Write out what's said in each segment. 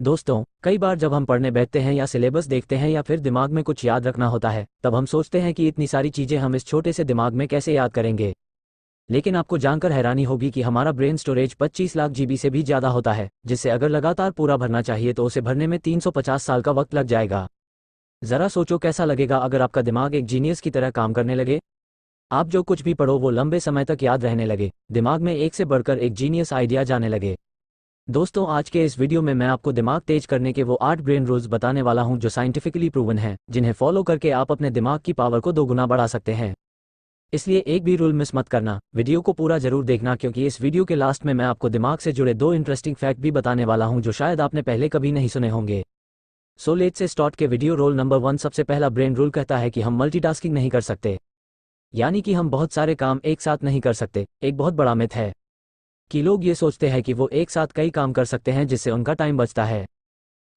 दोस्तों, कई बार जब हम पढ़ने बैठते हैं या सिलेबस देखते हैं या फिर दिमाग में कुछ याद रखना होता है, तब हम सोचते हैं कि इतनी सारी चीज़ें हम इस छोटे से दिमाग में कैसे याद करेंगे। लेकिन आपको जानकर हैरानी होगी कि हमारा ब्रेन स्टोरेज 25 लाख जीबी से भी ज़्यादा होता है, जिससे अगर लगातार पूरा भरना चाहिए तो उसे भरने में 350 साल का वक्त लग जाएगा। ज़रा सोचो कैसा लगेगा अगर आपका दिमाग एक जीनियस की तरह काम करने लगे। आप जो कुछ भी पढ़ो वो लंबे समय तक याद रहने लगे, दिमाग में एक से बढ़कर एक जीनियस आइडिया जाने लगे। दोस्तों, आज के इस वीडियो में मैं आपको दिमाग तेज करने के वो 8 ब्रेन रूल्स बताने वाला हूं जो साइंटिफिकली प्रूवन हैं, जिन्हें फॉलो करके आप अपने दिमाग की पावर को दोगुना बढ़ा सकते हैं। इसलिए एक भी रूल मिस मत करना, वीडियो को पूरा जरूर देखना, क्योंकि इस वीडियो के लास्ट में मैं आपको दिमाग से जुड़े 2 इंटरेस्टिंग फैक्ट भी बताने वाला हूं जो शायद आपने पहले कभी नहीं सुने होंगे। सो लेट्स से स्टार्ट के वीडियो। Roll number 1। सबसे पहला ब्रेन रूल कहता है कि हम मल्टीटास्किंग नहीं कर सकते, यानी कि हम बहुत सारे काम एक साथ नहीं कर सकते। एक बहुत बड़ा मिथ है कि लोग ये सोचते हैं कि वो एक साथ कई काम कर सकते हैं जिससे उनका टाइम बचता है।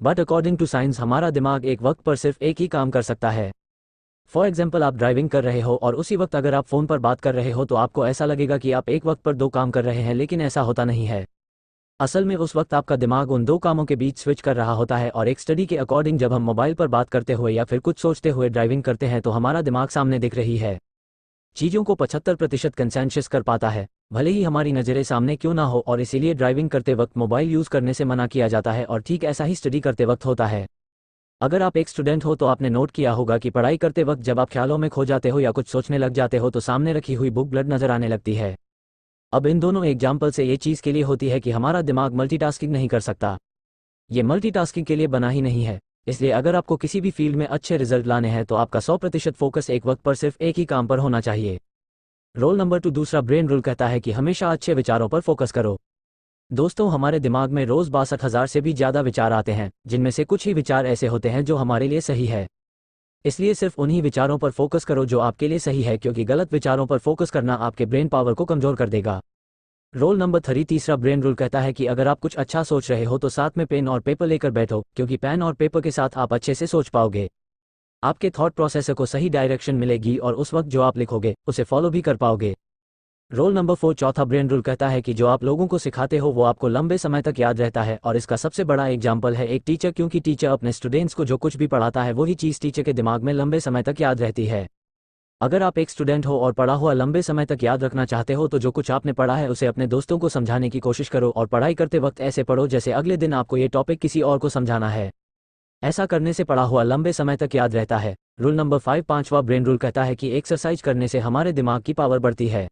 बट अकॉर्डिंग टू साइंस हमारा दिमाग एक वक्त पर सिर्फ एक ही काम कर सकता है। फॉर एग्जाम्पल, आप ड्राइविंग कर रहे हो और उसी वक्त अगर आप फ़ोन पर बात कर रहे हो तो आपको ऐसा लगेगा कि आप एक वक्त पर 2 काम कर रहे हैं, लेकिन ऐसा होता नहीं है। असल में उस वक्त आपका दिमाग उन 2 कामों के बीच स्विच कर रहा होता है। और एक स्टडी के अकॉर्डिंग जब हम मोबाइल पर बात करते हुए या फिर कुछ सोचते हुए ड्राइविंग करते हैं तो हमारा दिमाग सामने दिख रही है चीज़ों को 75% कंसेंशस कर पाता है, भले ही हमारी नज़रें सामने क्यों ना हो। और इसीलिए ड्राइविंग करते वक्त मोबाइल यूज़ करने से मना किया जाता है, और ठीक ऐसा ही स्टडी करते वक्त होता है। अगर आप एक स्टूडेंट हो तो आपने नोट किया होगा कि पढ़ाई करते वक्त जब आप ख्यालों में खो जाते हो या कुछ सोचने लग जाते हो तो सामने रखी हुई बुक ब्लड नज़र आने लगती है। अब इन दोनों एग्जाम्पल से ये चीज़ के लिए होती है कि हमारा दिमाग मल्टीटास्किंग नहीं कर सकता। ये मल्टीटास्किंग के लिए बना ही नहीं है। इसलिए अगर आपको किसी भी फील्ड में अच्छे रिजल्ट लाने हैं तो आपका 100% फोकस एक वक्त पर सिर्फ एक ही काम पर होना चाहिए। Roll number 2। दूसरा ब्रेन रूल कहता है कि हमेशा अच्छे विचारों पर फोकस करो। दोस्तों, हमारे दिमाग में रोज़ 62,000 से भी ज़्यादा विचार आते हैं, जिनमें से कुछ ही विचार ऐसे होते हैं जो हमारे लिए सही है। इसलिए सिर्फ उन्हीं विचारों पर फोकस करो जो आपके लिए सही है, क्योंकि गलत विचारों पर फोकस करना आपके ब्रेन पावर को कमज़ोर कर देगा। Roll number 3। तीसरा ब्रेन रूल कहता है कि अगर आप कुछ अच्छा सोच रहे हो तो साथ में पेन और पेपर लेकर बैठो, क्योंकि पेन और पेपर के साथ आप अच्छे से सोच पाओगे। आपके थॉट प्रोसेसर को सही डायरेक्शन मिलेगी और उस वक्त जो आप लिखोगे उसे फॉलो भी कर पाओगे। Roll number 4। चौथा ब्रेन रूल कहता है कि जो आप लोगों को सिखाते हो वो आपको लंबे समय तक याद रहता है, और इसका सबसे बड़ा एग्जाम्पल है एक टीचर, क्योंकि टीचर अपने स्टूडेंट्स को जो कुछ भी पढ़ाता है वही चीज़ टीचर के दिमाग में लंबे समय तक याद रहती है। अगर आप एक स्टूडेंट हो और पढ़ा हुआ लंबे समय तक याद रखना चाहते हो तो जो कुछ आपने पढ़ा है उसे अपने दोस्तों को समझाने की कोशिश करो, और पढ़ाई करते वक्त ऐसे पढ़ो जैसे अगले दिन आपको ये टॉपिक किसी और को समझाना है। ऐसा करने से पढ़ा हुआ लंबे समय तक याद रहता है। Rule number 5। पांचवा ब्रेन रूल कहता है कि एक्सरसाइज करने से हमारे दिमाग की पावर बढ़ती है।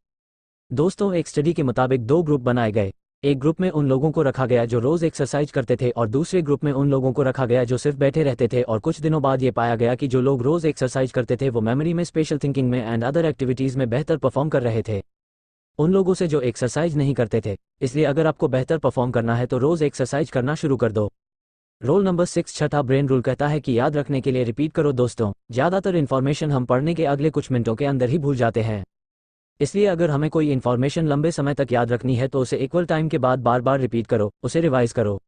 दोस्तों, एक स्टडी के मुताबिक 2 ग्रुप बनाए गए। एक ग्रुप में उन लोगों को रखा गया जो रोज़ एक्सरसाइज करते थे, और दूसरे ग्रुप में उन लोगों को रखा गया जो सिर्फ बैठे रहते थे। और कुछ दिनों बाद ये पाया गया कि जो लोग रोज़ एक्सरसाइज करते थे वो मेमोरी में, स्पेशल थिंकिंग में एंड अदर एक्टिविटीज़ में बेहतर परफॉर्म कर रहे थे उन लोगों से जो एक्सरसाइज नहीं करते थे। इसलिए अगर आपको बेहतर परफॉर्म करना है तो रोज़ एक्सरसाइज करना शुरू कर दो। Roll number 6। छठा ब्रेन रूल कहता है कि याद रखने के लिए रिपीट करो। दोस्तों, ज़्यादातर इन्फॉर्मेशन हम पढ़ने के अगले कुछ मिनटों के अंदर ही भूल जाते हैं। इसलिए अगर हमें कोई इन्फॉर्मेशन लंबे समय तक याद रखनी है तो उसे इक्वल टाइम के बाद बार बार रिपीट करो, उसे रिवाइज करो।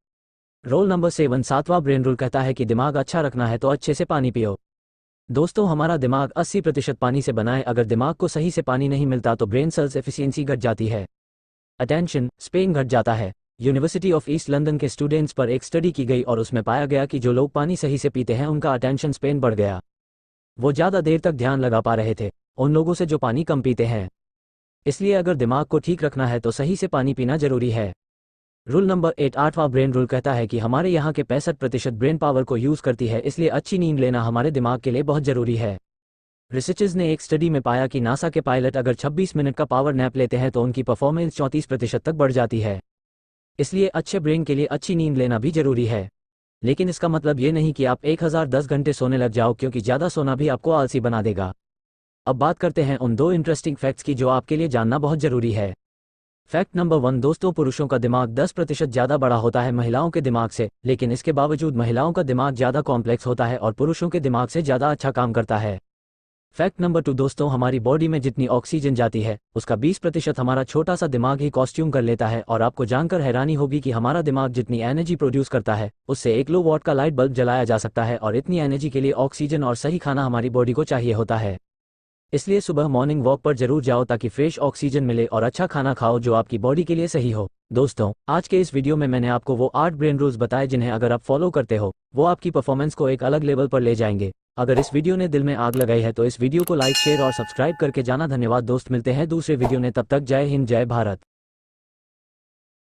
Roll number 7। सातवां ब्रेन रूल कहता है कि दिमाग अच्छा रखना है तो अच्छे से पानी पियो। दोस्तों, हमारा दिमाग 80% पानी से बना है। अगर दिमाग को सही से पानी नहीं मिलता तो ब्रेन सेल्स एफिशिएंसी घट जाती है, अटेंशन स्पेन घट जाता है। यूनिवर्सिटी ऑफ ईस्ट लंदन के स्टूडेंट्स पर एक स्टडी की गई और उसमें पाया गया कि जो लोग पानी सही से पीते हैं उनका अटेंशन स्पेन बढ़ गया। वो ज़्यादा देर तक ध्यान लगा पा रहे थे उन लोगों से जो पानी कम पीते हैं। इसलिए अगर दिमाग को ठीक रखना है तो सही से पानी पीना जरूरी है। Rule number 8। आठवां ब्रेन रूल कहता है कि हमारे यहाँ के 65% ब्रेन पावर को यूज़ करती है, इसलिए अच्छी नींद लेना हमारे दिमाग के लिए बहुत ज़रूरी है। रिसर्चर्स ने एक स्टडी में पाया कि नासा के पायलट अगर 26 मिनट का पावर नैप लेते हैं तो उनकी परफॉर्मेंस 34% तक बढ़ जाती है। इसलिए अच्छे ब्रेन के लिए अच्छी नींद लेना भी जरूरी है। लेकिन इसका मतलब ये नहीं कि आप 1010 घंटे सोने लग जाओ, क्योंकि ज़्यादा सोना भी आपको आलसी बना देगा। अब बात करते हैं उन 2 इंटरेस्टिंग फैक्ट्स की जो आपके लिए जानना बहुत ज़रूरी है। Fact number 1। दोस्तों, पुरुषों का दिमाग 10% ज़्यादा बड़ा होता है महिलाओं के दिमाग से, लेकिन इसके बावजूद महिलाओं का दिमाग ज़्यादा कॉम्प्लेक्स होता है और पुरुषों के दिमाग से ज़्यादा अच्छा काम करता है। Fact number 2। दोस्तों, हमारी बॉडी में जितनी ऑक्सीजन जाती है उसका 20% हमारा छोटा सा दिमाग ही कॉन्ज्यूम कर लेता है। और आपको जानकर हैरानी होगी कि हमारा दिमाग जितनी एनर्जी प्रोड्यूस करता है उससे 1 किलोवाट का लाइट बल्ब जलाया जा सकता है, और इतनी एनर्जी के लिए ऑक्सीजन और सही खाना हमारी बॉडी को चाहिए होता है। इसलिए सुबह मॉर्निंग वॉक पर जरूर जाओ ताकि फ्रेश ऑक्सीजन मिले और अच्छा खाना खाओ जो आपकी बॉडी के लिए सही हो। दोस्तों, आज के इस वीडियो में मैंने आपको वो 8 ब्रेन रूल्स बताए जिन्हें अगर आप फॉलो करते हो वो आपकी परफॉर्मेंस को एक अलग लेवल पर ले जाएंगे। अगर इस वीडियो ने दिल में आग लगाई है तो इस वीडियो को लाइक शेयर और सब्सक्राइब करके जाना। धन्यवाद दोस्त, मिलते हैं दूसरे वीडियो में, तब तक जय हिंद जय भारत।